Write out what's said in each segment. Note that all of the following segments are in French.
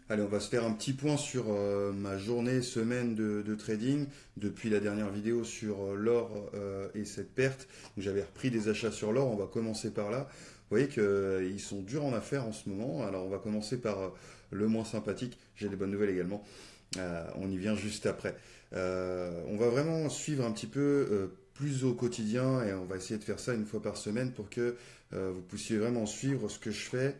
Allez, on va se faire un petit point sur ma journée, semaine de trading depuis la dernière vidéo sur l'or et cette perte. J'avais repris des achats sur l'or, on va commencer par là. Vous voyez qu'ils sont durs en affaires en ce moment. Alors on va commencer par le moins sympathique. J'ai des bonnes nouvelles également. On y vient juste après. On va vraiment suivre un petit peu plus au quotidien et on va essayer de faire ça une fois par semaine pour que vous puissiez vraiment suivre ce que je fais,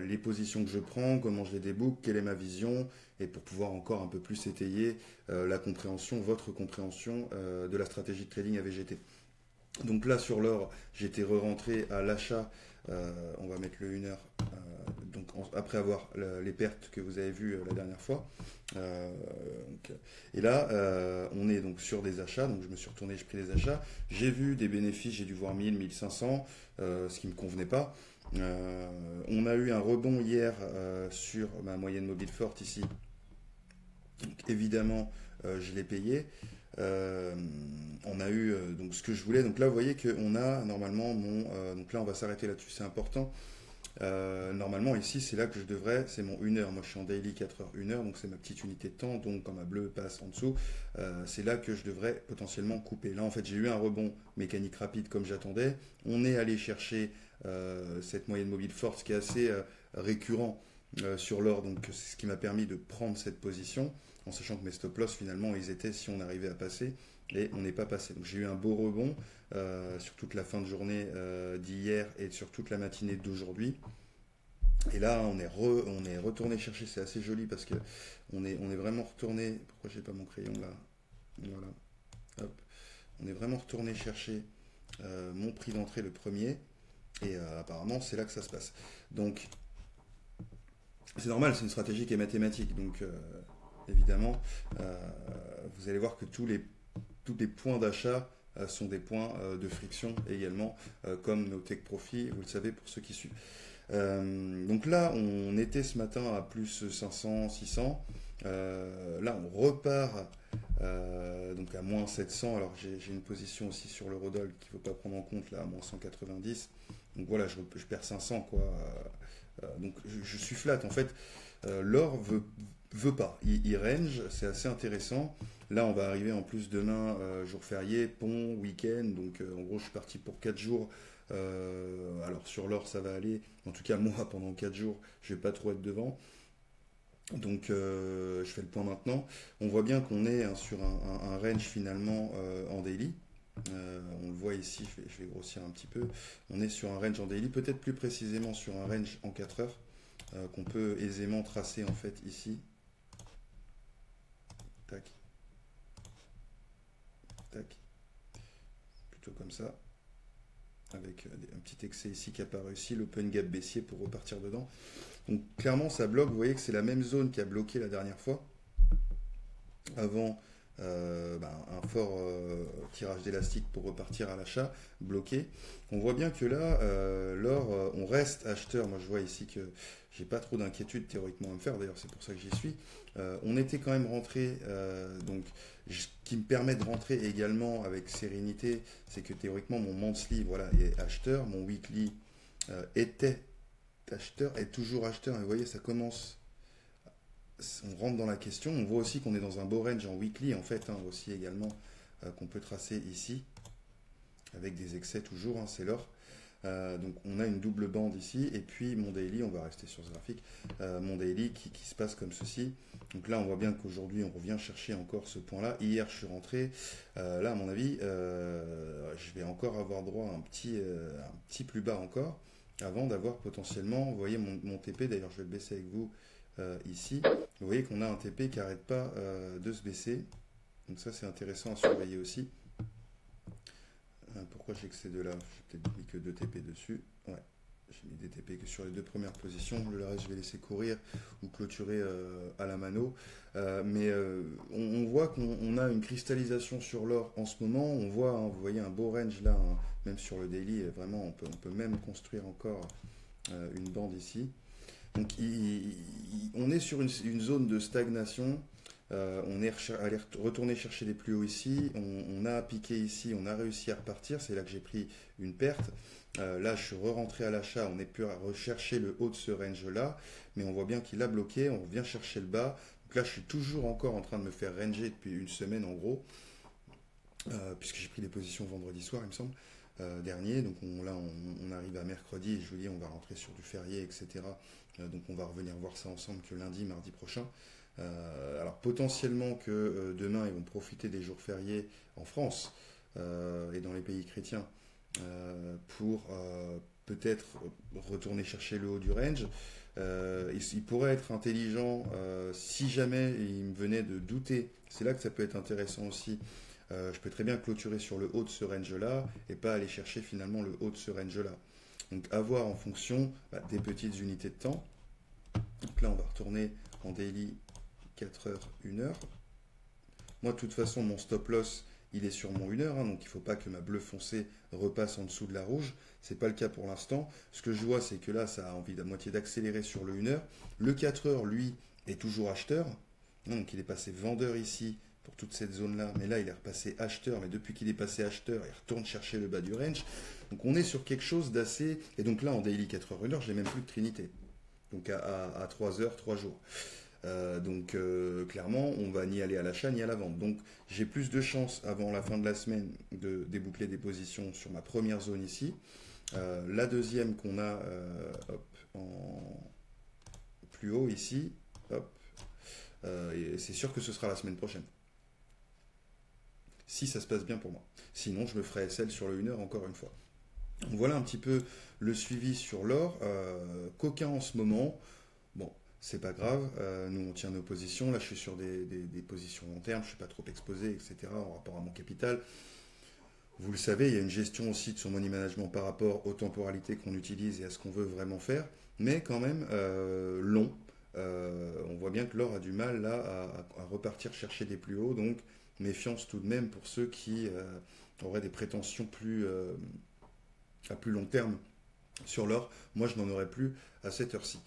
les positions que je prends, comment je les débook, quelle est ma vision, et pour pouvoir encore un peu plus étayer la compréhension, votre compréhension de la stratégie de trading à VGT. Donc là sur l'or, j'étais re-rentré à l'achat, on va mettre le 1 heure, après avoir les pertes que vous avez vues la dernière fois. Et là, on est donc sur des achats, donc je me suis retourné, j'ai pris des achats, j'ai vu des bénéfices, j'ai dû voir 1000, 1500, ce qui ne me convenait pas. On a eu un rebond hier sur ma moyenne mobile forte ici. Donc, évidemment, je l'ai payé. Euh, on a eu donc ce que je voulais. Donc là, vous voyez qu'on a normalement mon. Donc là, on va s'arrêter là-dessus, c'est important. Normalement, ici, c'est là que je devrais. C'est mon 1 heure. Moi, je suis en daily 4 heures, 1 heure. Donc, c'est ma petite unité de temps. Donc, quand ma bleue passe en dessous, c'est là que je devrais potentiellement couper. Là, en fait, j'ai eu un rebond mécanique rapide comme j'attendais. On est allé chercher cette moyenne mobile forte, ce qui est assez récurrent sur l'or. Donc, c'est ce qui m'a permis de prendre cette position en sachant que mes stop loss finalement ils étaient si on arrivait à passer et on n'est pas passé. Donc j'ai eu un beau rebond sur toute la fin de journée d'hier et sur toute la matinée d'aujourd'hui. Et là on est retourné chercher, c'est assez joli parce que on est vraiment retourné. Pourquoi j'ai pas mon crayon là? Voilà. Hop. On est vraiment retourné chercher mon prix d'entrée le premier et apparemment c'est là que ça se passe. Donc c'est normal, c'est une stratégie qui est mathématique. Donc évidemment, vous allez voir que tous les points d'achat sont des points de friction également, comme nos take profit, vous le savez pour ceux qui suivent. Donc là, on était ce matin à plus 500, 600. Là, on repart donc à moins 700. Alors j'ai une position aussi sur l'eurodoll qu'il ne faut pas prendre en compte, là, à moins 190. Donc voilà, je perds 500 quoi. Donc je suis flat. En fait, l'or veut pas. Il range, c'est assez intéressant. Là, on va arriver en plus demain, jour férié, pont, week-end. Donc en gros, je suis parti pour 4 jours. Alors sur l'or, ça va aller. En tout cas, moi, pendant 4 jours, je vais pas trop être devant. Donc je fais le point maintenant. On voit bien qu'on est hein, sur un range finalement en daily. On le voit ici, je vais grossir un petit peu. On est sur un range en daily, peut-être plus précisément sur un range en 4 heures qu'on peut aisément tracer en fait ici. Tac, tac, plutôt comme ça. Avec un petit excès ici qui apparaît ici, l'open gap baissier pour repartir dedans. Donc clairement ça bloque, vous voyez que c'est la même zone qui a bloqué la dernière fois. Avant un fort tirage d'élastique pour repartir à l'achat, bloqué. On voit bien que là, l'or, on reste acheteur. Moi, je vois ici que j'ai pas trop d'inquiétude théoriquement à me faire. D'ailleurs, c'est pour ça que j'y suis. On était quand même rentré, donc, ce qui me permet de rentrer également avec sérénité, c'est que théoriquement, mon monthly, voilà, est acheteur. Mon weekly était acheteur, est toujours acheteur. Et vous voyez, ça commence on rentre dans la question. On voit aussi qu'on est dans un beau range en weekly, en fait, hein, aussi également, qu'on peut tracer ici, avec des excès toujours, hein, c'est l'or. Donc on a une double bande ici, et puis mon daily, on va rester sur ce graphique, mon daily qui se passe comme ceci. Donc là, on voit bien qu'aujourd'hui, on revient chercher encore ce point-là. Hier, je suis rentré. Là, à mon avis, je vais encore avoir droit à un petit plus bas encore, avant d'avoir potentiellement, vous voyez mon TP, d'ailleurs, je vais le baisser avec vous ici. Vous voyez qu'on a un TP qui n'arrête pas de se baisser. Donc ça, c'est intéressant à surveiller aussi. Pourquoi j'ai que ces deux-là? J'ai peut-être mis que 2 TP dessus. Ouais, j'ai mis des TP que sur les 2 premières positions. Le reste, je vais laisser courir ou clôturer à la mano. Mais on voit qu'on a une cristallisation sur l'or en ce moment. On voit, hein, vous voyez, un beau range là, hein, même sur le daily. Vraiment, on peut même construire encore une bande ici. Donc on est sur une zone de stagnation. On est allé retourner chercher des plus hauts ici, on a piqué ici, on a réussi à repartir, c'est là que j'ai pris une perte. Là, je suis re-rentré à l'achat, on est pu rechercher le haut de ce range-là, mais on voit bien qu'il a bloqué, on vient chercher le bas. Donc là, je suis toujours encore en train de me faire ranger depuis une semaine en gros, puisque j'ai pris des positions vendredi soir, il me semble, dernier. Donc là, on arrive à mercredi, et je vous dis, on va rentrer sur du férié, etc. Donc on va revenir voir ça ensemble que lundi, mardi prochain. Alors potentiellement que demain ils vont profiter des jours fériés en France et dans les pays chrétiens pour peut-être retourner chercher le haut du range. Il pourrait être intelligent si jamais il me venait de douter. C'est là que ça peut être intéressant aussi. Je peux très bien clôturer sur le haut de ce range-là et pas aller chercher finalement le haut de ce range-là. Donc à voir en fonction des petites unités de temps. Donc là on va retourner en daily 4 heures, 1 heure. Moi, de toute façon, mon stop loss, il est sur mon 1 heure, hein, donc il ne faut pas que ma bleue foncée repasse en dessous de la rouge. Ce n'est pas le cas pour l'instant. Ce que je vois, c'est que là, ça a envie à moitié d'accélérer sur le 1 heure. Le 4 heures, lui, est toujours acheteur. Donc il est passé vendeur ici pour toute cette zone-là, mais là, il est repassé acheteur. Mais depuis qu'il est passé acheteur, il retourne chercher le bas du range. Donc on est sur quelque chose d'assez... Et donc là, en daily 4 heures, 1 heure, j'ai même plus de trinité. Donc à 3 heures, 3 jours. Donc clairement, on va ni aller à l'achat ni à la vente. Donc j'ai plus de chances avant la fin de la semaine de déboucler des positions sur ma première zone ici. La deuxième qu'on a hop, en plus haut ici, hop, et c'est sûr que ce sera la semaine prochaine. Si ça se passe bien pour moi. Sinon, je me ferai celle sur le 1 heure encore une fois. Donc, voilà un petit peu le suivi sur l'or. Coquin en ce moment. Bon, c'est pas grave, nous on tient nos positions, là je suis sur des positions long terme, je suis pas trop exposé, etc. en rapport à mon capital. Vous le savez, il y a une gestion aussi de son money management par rapport aux temporalités qu'on utilise et à ce qu'on veut vraiment faire, mais quand même long. On voit bien que l'or a du mal là à repartir chercher des plus hauts, donc méfiance tout de même pour ceux qui auraient des prétentions à plus long terme sur l'or. Moi je n'en aurais plus à cette heure-ci.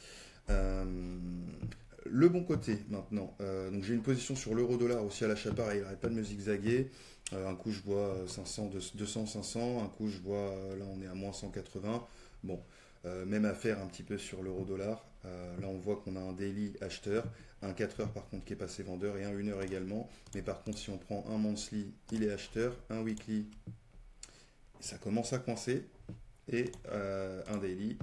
Le bon côté maintenant, donc j'ai une position sur l'euro-dollar aussi à l'achat, pareil, il n'arrête pas de me zigzaguer. Un coup je vois 500, 200, 500, un coup je vois là on est à moins 180. Bon, même affaire un petit peu sur l'euro-dollar. Là on voit qu'on a un daily acheteur, un 4 heures par contre qui est passé vendeur et un 1 heure également. Mais par contre si on prend un monthly, il est acheteur, un weekly, ça commence à coincer et un daily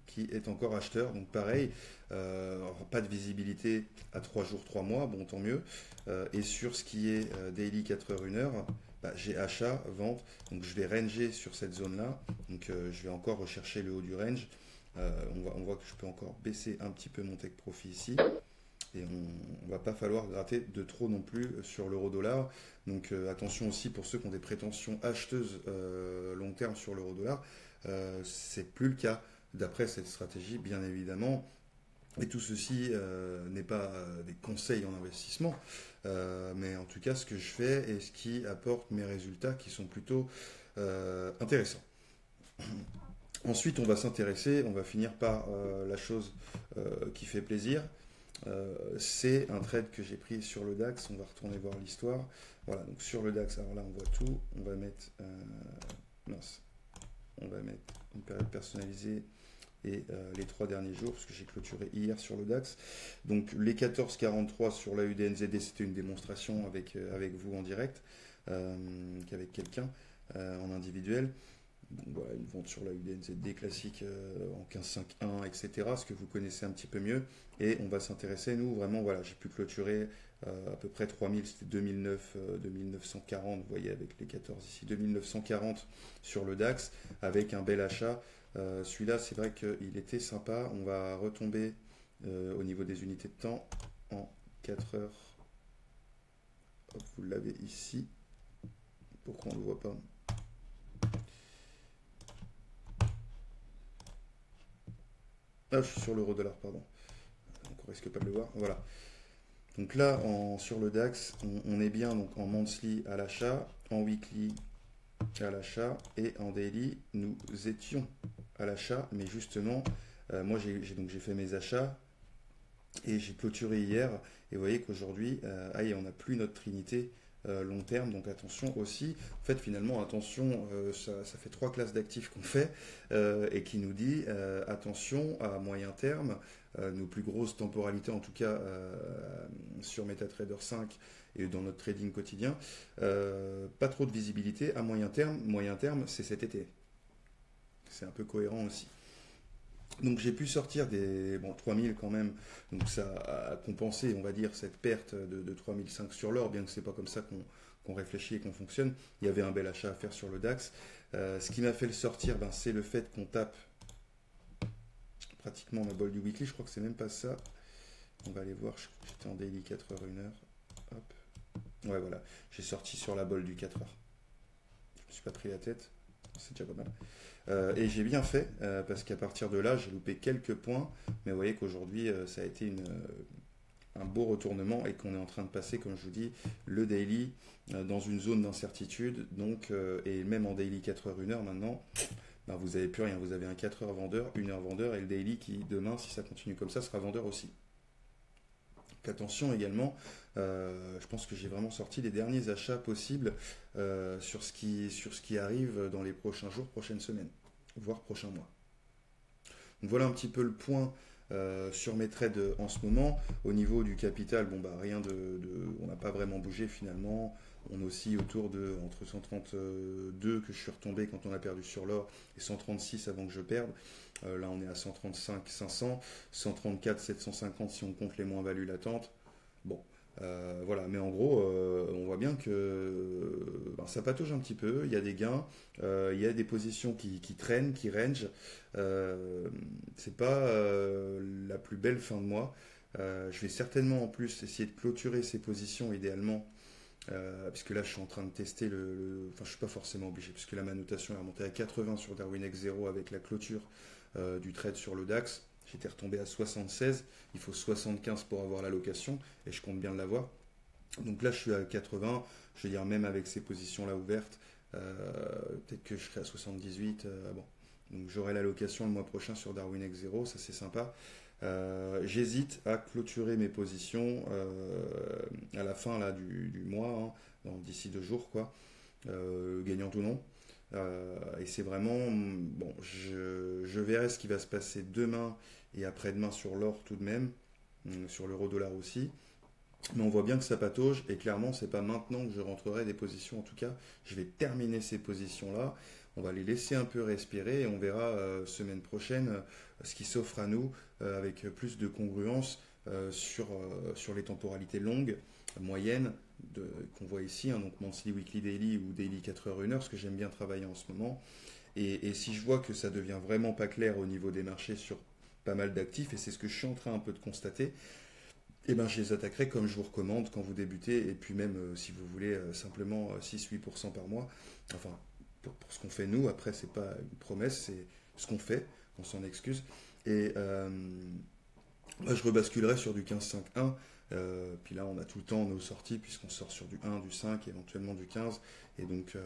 qui est encore acheteur. Donc pareil, pas de visibilité à 3 jours, 3 mois, bon tant mieux. Et sur ce qui est daily 4 heures, 1 heure, j'ai achat, vente. Donc je vais ranger sur cette zone-là. Donc je vais encore rechercher le haut du range. On voit que je peux encore baisser un petit peu mon take profit ici. Et on ne va pas falloir gratter de trop non plus sur l'euro-dollar. Donc attention aussi pour ceux qui ont des prétentions acheteuses long terme sur l'euro-dollar. C'est plus le cas d'après cette stratégie, bien évidemment. Et tout ceci n'est pas des conseils en investissement, mais en tout cas ce que je fais et ce qui apporte mes résultats qui sont plutôt intéressants. Ensuite, on va s'intéresser, on va finir par la chose qui fait plaisir. C'est un trade que j'ai pris sur le DAX. On va retourner voir l'histoire. Voilà, donc sur le DAX, alors là on voit tout. On va mettre on va mettre une période personnalisée et les 3 derniers jours, parce que j'ai clôturé hier sur le DAX. Donc les 14,43 sur la UDNZD, c'était une démonstration avec vous en direct, qu'avec quelqu'un en individuel. Donc, voilà, une vente sur la UDNZD classique en 15,51, etc. Ce que vous connaissez un petit peu mieux. Et on va s'intéresser, nous, vraiment, voilà, j'ai pu clôturer à peu près 3000, c'était 2940, vous voyez, avec les 14 ici, 2940 sur le DAX, avec un bel achat. Celui-là, c'est vrai qu'il était sympa. On va retomber au niveau des unités de temps en 4 heures. Hop, vous l'avez ici. Pourquoi on ne le voit pas ? Ah, je suis sur l'euro-dollar, pardon. Donc on risque pas de le voir. Voilà. Donc là, sur le DAX, on est bien donc en monthly à l'achat, en weekly à l'achat et en daily, nous étions à l'achat. Mais justement, moi j'ai fait mes achats Et j'ai clôturé hier, et vous voyez qu'aujourd'hui, on n'a plus notre trinité long terme, donc attention aussi. En fait, finalement, attention, ça fait trois classes d'actifs qu'on fait, et qui nous dit attention à moyen terme, nos plus grosses temporalités, en tout cas sur MetaTrader 5 et dans notre trading quotidien, pas trop de visibilité à moyen terme, c'est cet été. C'est un peu cohérent aussi. Donc j'ai pu sortir des 3000 quand même, donc ça a compensé, on va dire, cette perte de 3005 sur l'or, bien que c'est pas comme ça qu'on réfléchit et qu'on fonctionne. Il y avait un bel achat à faire sur le DAX. Ce qui m'a fait le sortir, c'est le fait qu'on tape pratiquement ma bol du weekly. Je crois que c'est même pas ça. On va aller voir, j'étais en daily 4 heures, 1 heure. Hop. Ouais, voilà, j'ai sorti sur la bol du 4 heures. Je me suis pas pris la tête, c'est déjà pas mal. Et j'ai bien fait, parce qu'à partir de là, j'ai loupé quelques points, mais vous voyez qu'aujourd'hui, ça a été un beau retournement et qu'on est en train de passer, comme je vous dis, le daily dans une zone d'incertitude. Donc, et même en daily 4 heures, 1 heure maintenant, vous n'avez plus rien. Vous avez un 4 heures vendeur, 1 heure vendeur, et le daily qui, demain, si ça continue comme ça, sera vendeur aussi. Donc, attention également, je pense que j'ai vraiment sorti les derniers achats possibles sur ce qui arrive dans les prochains jours, prochaines semaines, voire prochains mois. Donc voilà un petit peu le point sur mes trades en ce moment. Au niveau du capital, rien on n'a pas vraiment bougé finalement. On oscille autour de entre 132 que je suis retombé quand on a perdu sur l'or et 136 avant que je perde. Là on est à 135 500, 134 750 si on compte les moins-values latentes. Bon, voilà, mais en gros, on voit bien que ça patauge un petit peu, il y a des gains, il y a des positions qui traînent, qui range. C'est pas la plus belle fin de mois. Je vais certainement en plus essayer de clôturer ces positions idéalement, puisque là je suis en train de tester enfin je suis pas forcément obligé, puisque là ma notation est remontée à 80 sur Darwin X0 avec la clôture du trade sur le DAX. J'étais retombé à 76, il faut 75 pour avoir l'allocation et je compte bien l'avoir. Donc là je suis à 80, je veux dire même avec ces positions là ouvertes, peut-être que je serai à 78. Bon. Donc j'aurai l'allocation le mois prochain sur Darwin X0, ça c'est sympa. J'hésite à clôturer mes positions à la fin là, du mois, d'ici 2 jours, quoi, gagnant ou non. Et c'est vraiment, je verrai ce qui va se passer demain et après-demain sur l'or tout de même, sur l'euro-dollar aussi. Mais on voit bien que ça patauge et clairement, c'est pas maintenant que je rentrerai des positions. En tout cas, je vais terminer ces positions-là. On va les laisser un peu respirer et on verra semaine prochaine ce qui s'offre à nous avec plus de congruence sur les temporalités longues, moyennes, qu'on voit ici, donc monthly, weekly, daily ou daily 4 heures, 1 heure, ce que j'aime bien travailler en ce moment. Et si je vois que ça devient vraiment pas clair au niveau des marchés sur pas mal d'actifs, et c'est ce que je suis en train un peu de constater, je les attaquerai comme je vous recommande quand vous débutez, et puis même si vous voulez simplement 6-8% par mois, enfin pour ce qu'on fait nous, après c'est pas une promesse, c'est ce qu'on fait, on s'en excuse, et je rebasculerai sur du 15-5-1, puis là on a tout le temps nos sorties puisqu'on sort sur du 1, du 5, éventuellement du 15, et donc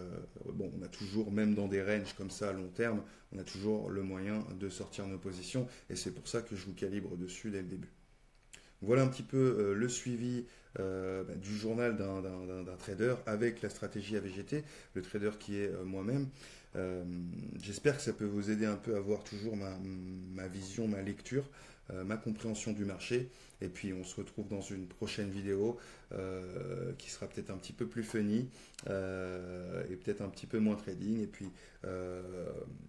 on a toujours, même dans des ranges comme ça à long terme, on a toujours le moyen de sortir nos positions, et c'est pour ça que je vous calibre dessus dès le début. Voilà un petit peu le suivi du journal d'un trader avec la stratégie AVGT, le trader qui est moi-même. J'espère que ça peut vous aider un peu à voir toujours ma vision, ma lecture, ma compréhension du marché. Et puis on se retrouve dans une prochaine vidéo qui sera peut-être un petit peu plus funny et peut-être un petit peu moins trading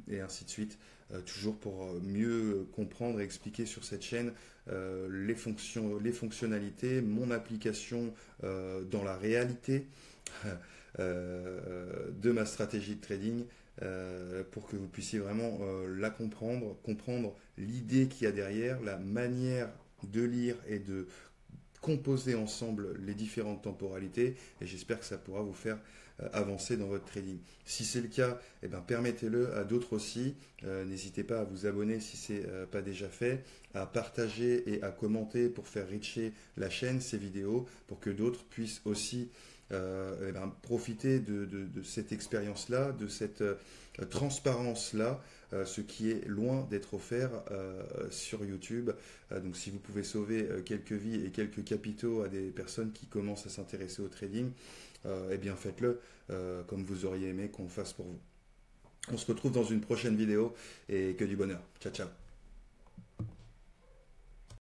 et ainsi de suite. Toujours pour mieux comprendre et expliquer sur cette chaîne les fonctionnalités, mon application dans la réalité de ma stratégie de trading pour que vous puissiez vraiment la comprendre l'idée qu'il y a derrière, la manière de lire et de composer ensemble les différentes temporalités, et j'espère que ça pourra vous faire avancer dans votre trading. Si c'est le cas, permettez-le à d'autres aussi. N'hésitez pas à vous abonner si ce n'est pas déjà fait, à partager et à commenter pour faire richer la chaîne, ces vidéos, pour que d'autres puissent aussi profitez de cette expérience-là, de cette transparence-là, ce qui est loin d'être offert sur YouTube. Donc si vous pouvez sauver quelques vies et quelques capitaux à des personnes qui commencent à s'intéresser au trading, eh bien faites-le comme vous auriez aimé qu'on fasse pour vous. On se retrouve dans une prochaine vidéo et que du bonheur. Ciao, ciao.